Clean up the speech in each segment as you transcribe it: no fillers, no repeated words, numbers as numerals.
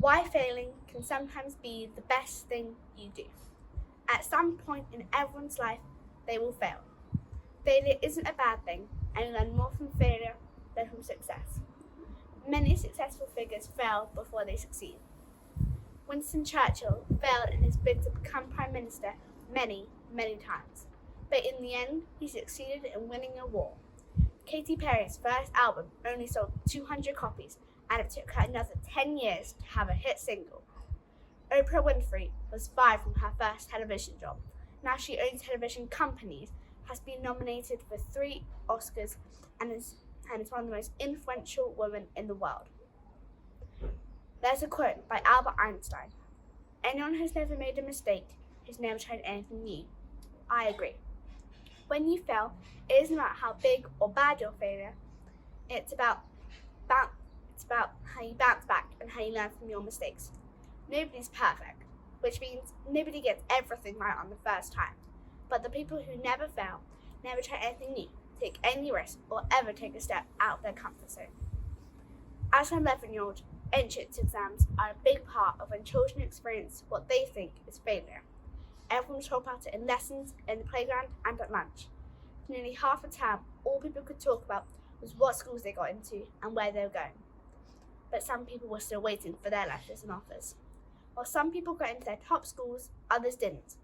Why failing can sometimes be the best thing you do. At some point in everyone's life, they will fail. Failure isn't a bad thing, and you learn more from failure than from success. Many successful figures fail before they succeed. Winston Churchill failed in his bid to become Prime Minister many times, but in the end, he succeeded in winning a war. Katy Perry's first album only sold 200 copies, and it took her another 10 years to have a hit single. Oprah Winfrey was fired from her first television job. Now she owns television companies, has been nominated for 3 Oscars, and is one of the most influential women in the world. There's a quote by Albert Einstein: "Anyone who's never made a mistake has never tried anything new." I agree. When you fail, it isn't about how big or bad your failure. It's about how you bounce back and how you learn from your mistakes. Nobody's perfect, which means nobody gets everything right on the first time. But the people who never fail, never try anything new, take any risk, or ever take a step out of their comfort zone. As an 11-year-old, entrance exams are a big part of when children experience what they think is failure. Everyone talk about it in lessons, in the playground, and at lunch. For nearly half a term, all people could talk about was what schools they got into and where they were going. But some people were still waiting for their letters and offers. While some people got into their top schools, others didn't.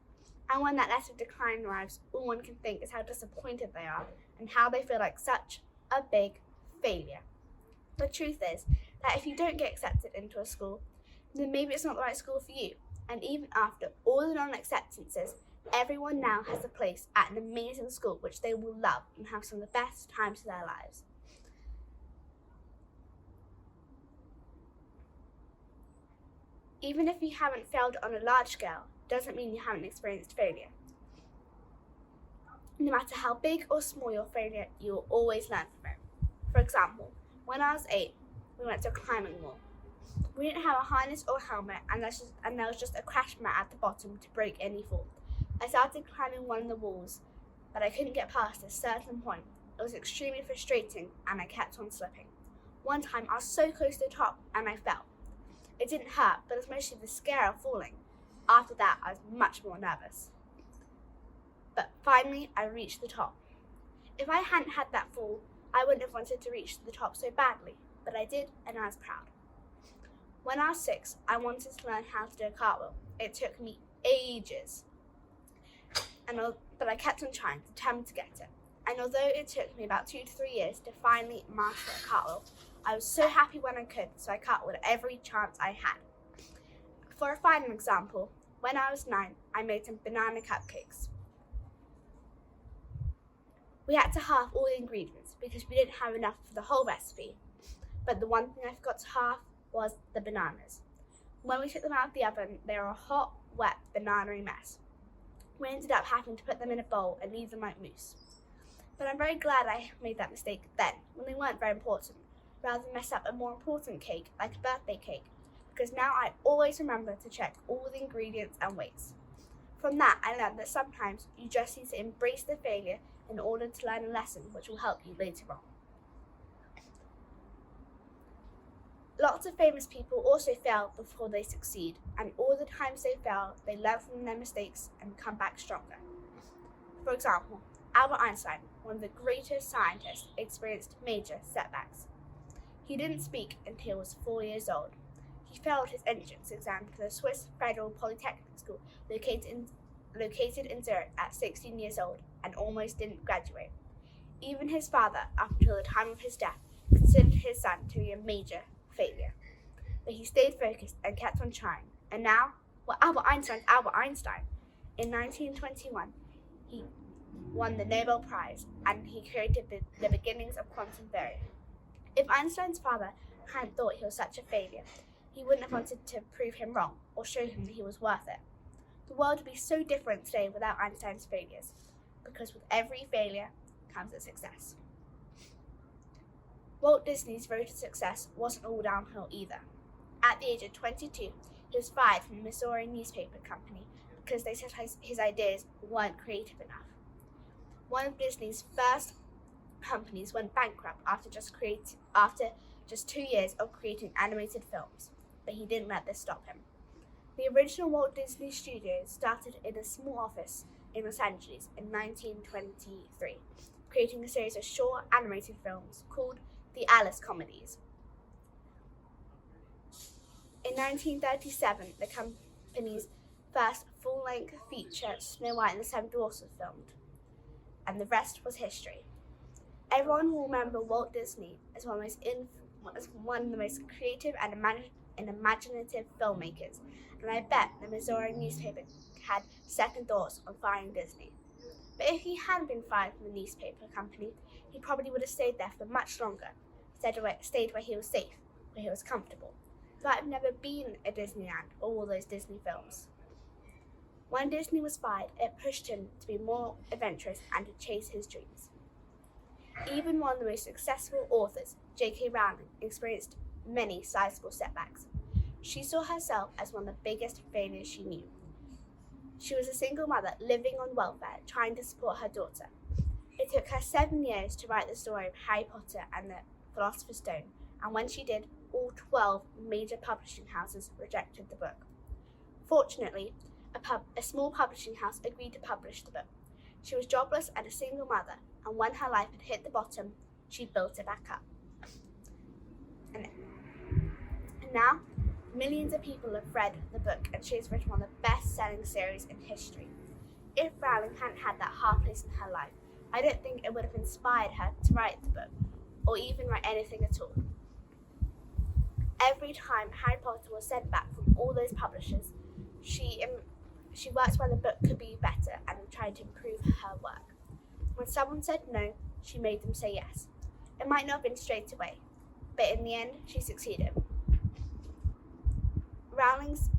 And when that letter of decline arrives, all one can think is how disappointed they are and how they feel like such a big failure. The truth is that if you don't get accepted into a school, then maybe it's not the right school for you. And even after all the non-acceptances, everyone now has a place at an amazing school which they will love and have some of the best times of their lives. Even if you haven't failed on a large scale, doesn't mean you haven't experienced failure. No matter how big or small your failure, you will always learn from it. For example, when I was 8, we went to a climbing wall. We didn't have a harness or helmet, and there was just a crash mat at the bottom to break any fall. I started climbing one of the walls, but I couldn't get past a certain point. It was extremely frustrating, and I kept on slipping. One time, I was so close to the top, and I fell. It didn't hurt, but it was mostly the scare of falling. After that, I was much more nervous. But finally, I reached the top. If I hadn't had that fall, I wouldn't have wanted to reach the top so badly, but I did, and I was proud. When I was 6, I wanted to learn how to do a cartwheel. It took me ages, but I kept on trying, determined to get it. And although it took me about 2 to 3 years to finally master a cartwheel, I was so happy when I could, so I cartwheeled every chance I had. For a final example, when I was 9, I made some banana cupcakes. We had to halve all the ingredients because we didn't have enough for the whole recipe. But the one thing I forgot to halve was the bananas. When we took them out of the oven, they were a hot, wet, banana-y mess. We ended up having to put them in a bowl and leave them like mousse. But I'm very glad I made that mistake then, when they weren't very important, rather than mess up a more important cake, like a birthday cake, because now I always remember to check all the ingredients and weights. From that, I learned that sometimes you just need to embrace the failure in order to learn a lesson which will help you later on. Lots of famous people also fail before they succeed, and all the times they fail, they learn from their mistakes and come back stronger. For example, Albert Einstein, one of the greatest scientists, experienced major setbacks. He didn't speak until he was 4 years old. He failed his entrance exam to the Swiss Federal Polytechnic School located in Zurich at 16 years old and almost didn't graduate. Even his father, up until the time of his death, considered his son to be a major failure. But he stayed focused and kept on trying. And now, Albert Einstein's Albert Einstein. In 1921, he won the Nobel Prize and he created the beginnings of quantum theory. If Einstein's father hadn't thought he was such a failure, he wouldn't have wanted to prove him wrong or show him that he was worth it. The world would be so different today without Einstein's failures, because with every failure comes a success. Walt Disney's road to success wasn't all downhill either. At the age of 22, he was fired from the Missouri newspaper company because they said his ideas weren't creative enough. One of Disney's first companies went bankrupt after just 2 years of creating animated films. but he didn't let this stop him. The original Walt Disney Studios started in a small office in Los Angeles in 1923, creating a series of short animated films called the Alice Comedies. In 1937, the company's first full-length feature, Snow White and the Seven Dwarfs, was filmed, and the rest was history. Everyone will remember Walt Disney as one of the most creative and imaginative filmmakers, and I bet the Missouri newspaper had second thoughts on firing Disney. But if he hadn't been fired from the newspaper company, he probably would have stayed there for much longer, stayed where he was safe, where he was comfortable. There might have never been a Disneyland or all those Disney films. When Disney was fired, it pushed him to be more adventurous and to chase his dreams. Even one of the most successful authors, J.K. Rowling, experienced many sizable setbacks. She saw herself as one of the biggest failures she knew. She was a single mother living on welfare, trying to support her daughter. It took her 7 years to write the story of Harry Potter and the Philosopher's Stone, and when she did, all 12 major publishing houses rejected the book. Fortunately, a small publishing house agreed to publish the book. She was jobless and a single mother, and when her life had hit the bottom, she built it back up. And now, millions of people have read the book, and she has written one of the best-selling series in history. If Rowling hadn't had that hard place in her life, I don't think it would have inspired her to write the book, or even write anything at all. Every time Harry Potter was sent back from all those publishers, she worked where the book could be better and tried to improve her work. When someone said no, she made them say yes. It might not have been straight away, but in the end, she succeeded. Rowling's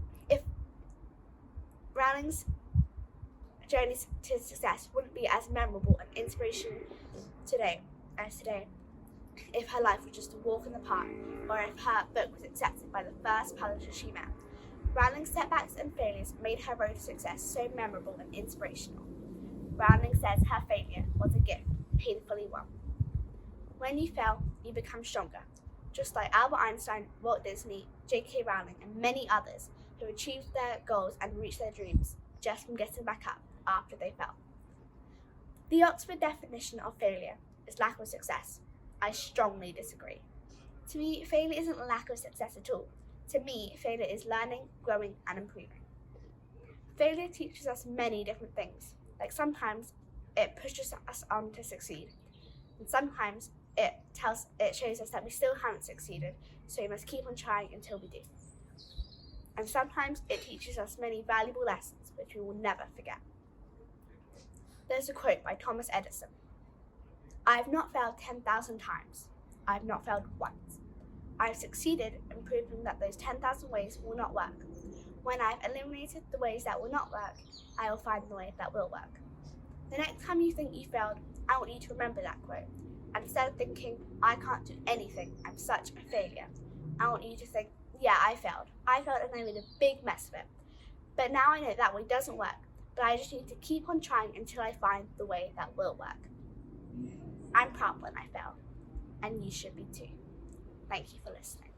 journey to success wouldn't be as memorable and inspirational today if her life was just a walk in the park, or if her book was accepted by the first publisher she met. Rowling's setbacks and failures made her road to success so memorable and inspirational. Rowling says her failure was a gift, painfully won. When you fail, you become stronger, just like Albert Einstein, Walt Disney, J.K. Rowling, and many others who achieved their goals and reached their dreams just from getting back up after they fell. The Oxford definition of failure is lack of success. I strongly disagree. To me, failure isn't a lack of success at all. To me, failure is learning, growing, and improving. Failure teaches us many different things. Like sometimes it pushes us on to succeed, and sometimes it shows us that we still haven't succeeded, so we must keep on trying until we do. And sometimes it teaches us many valuable lessons which we will never forget. There's a quote by Thomas Edison: "I have not failed 10,000 times. I have not failed once. I have succeeded in proving that those 10,000 ways will not work. When I have eliminated the ways that will not work, I will find the way that will work." The next time you think you failed, I want you to remember that quote. And instead of thinking, I can't do anything, I'm such a failure, I want you to think, yeah, I failed and I made a big mess of it. But now I know that way doesn't work, but I just need to keep on trying until I find the way that will work. I'm proud when I fail, and you should be too. Thank you for listening.